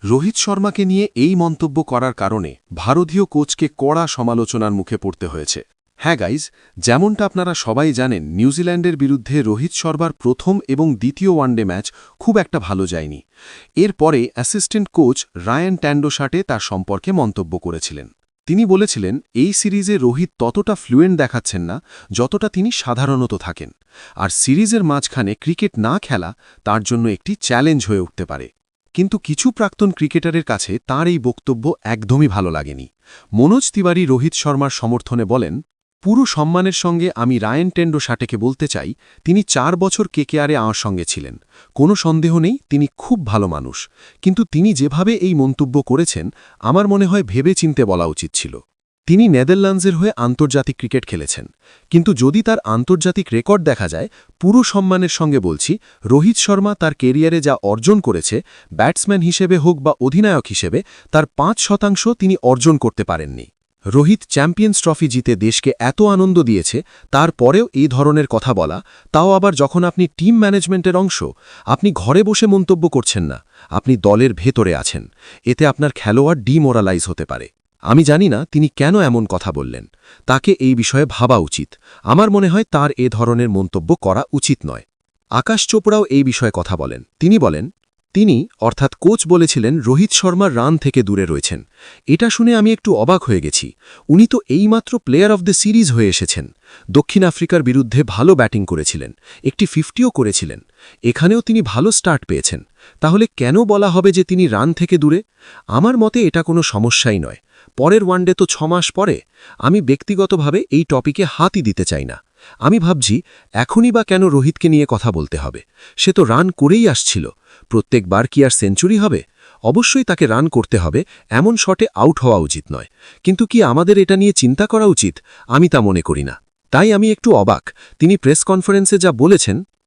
রোহিত শর্মাকে নিয়ে এই মন্তব্য করার কারণে ভারতীয় কোচকে কড়া সমালোচনার মুখে পড়তে হয়েছে। হ্যাঁ গাইজ, যেমনটা আপনারা সবাই জানেন, নিউজিল্যান্ডের বিরুদ্ধে রোহিত শর্মার প্রথম এবং দ্বিতীয় ওয়ানডে ম্যাচ খুব একটা ভালো যায়নি। এরপরে অ্যাসিস্ট্যান্ট কোচ রায়ান ট্যান্ডোশাটে তার সম্পর্কে মন্তব্য করেছিলেন। তিনি বলেছিলেন, এই সিরিজে রোহিত ততটা ফ্লুয়েন্ট দেখাচ্ছেন না যতটা তিনি সাধারণত থাকেন, আর সিরিজের মাঝখানে ক্রিকেট না খেলা তার জন্য একটি চ্যালেঞ্জ হয়ে উঠতে পারে। কিন্তু কিছু প্রাক্তন ক্রিকেটারের কাছে তাঁর এই বক্তব্য একদমই ভালো লাগেনি। মনোজ তিওয়ারি রোহিত শর্মার সমর্থনে বলেন, পুরো সম্মানের সঙ্গে আমি রায়ান ট্যান্ডোশাটেকে বলতে চাই, তিনি 4 বছর কেকেআরে আমার সঙ্গে ছিলেন। কোনো সন্দেহ নেই তিনি খুব ভালো মানুষ, কিন্তু তিনি যেভাবে এই মন্তব্য করেছেন আমার মনে হয় ভেবেচিন্তে বলা উচিত ছিল। তিনি নেদারল্যান্ডসের হয়ে আন্তর্জাতিক ক্রিকেট খেলেছেন, কিন্তু যদি তার আন্তর্জাতিক রেকর্ড দেখা যায়, পুরো সম্মানের সঙ্গে বলছি, রোহিত শর্মা তার কেরিয়ারে যা অর্জন করেছে, ব্যাটসম্যান হিসেবে হোক বা অধিনায়ক হিসেবে, তার 5% তিনি অর্জন করতে পারেননি। রোহিত চ্যাম্পিয়ন্স ট্রফি জিতে দেশকে এত আনন্দ দিয়েছে, তারপরেও এই ধরনের কথা বলা, তাও আবার যখন আপনি টিম ম্যানেজমেন্টের অংশ। আপনি ঘরে বসে মন্তব্য করছেন না, আপনি দলের ভেতরে আছেন। এতে আপনার খেলোয়াড় ডিমোরালাইজ হতে পারে। আমি জানি না তিনি কেন এমন কথা বললেন, তাকে এই বিষয়ে ভাবা উচিত। আমার মনে হয় তার এ ধরনের মন্তব্য করা উচিত নয়। আকাশ চোপড়াও এই বিষয়ে কথা বলেন। তিনি বলেন, তিনি অর্থাৎ কোচ বলেছিলেন রোহিত শর্মার রান থেকে দূরে রয়েছেন। এটা শুনে আমি একটু অবাক হয়ে গেছি। উনি তো এইমাত্র প্লেয়ার অফ দ্য সিরিজ হয়ে এসেছেন। দক্ষিণ আফ্রিকার বিরুদ্ধে ভালো ব্যাটিং করেছিলেন, একটি 50ও করেছিলেন। এখানেও তিনি ভালো স্টার্ট পেয়েছেন। তাহলে কেন বলা হবে যে তিনি রান থেকে দূরে? আমার মতে এটা কোনো সমস্যাই নয়। পরের ওয়ানডে তো 6 মাস পরে। আমি ব্যক্তিগতভাবে এই টপিকে হাতই দিতে চাই না। আমি ভাবছি, এখনই বা কেন রোহিতকে নিয়ে কথা বলতে হবে? সে তো রান করেই আসছিল। প্রত্যেকবার কি আর সেঞ্চুরি হবে? অবশ্যই তাকে রান করতে হবে, এমন শটে আউট হওয়া উচিত নয়। কিন্তু কি আমাদের এটা নিয়ে চিন্তা করা উচিত? আমি তা মনে করি না। তাই আমি একটু অবাক। তিনি প্রেস কনফারেন্সে যা বলেছেন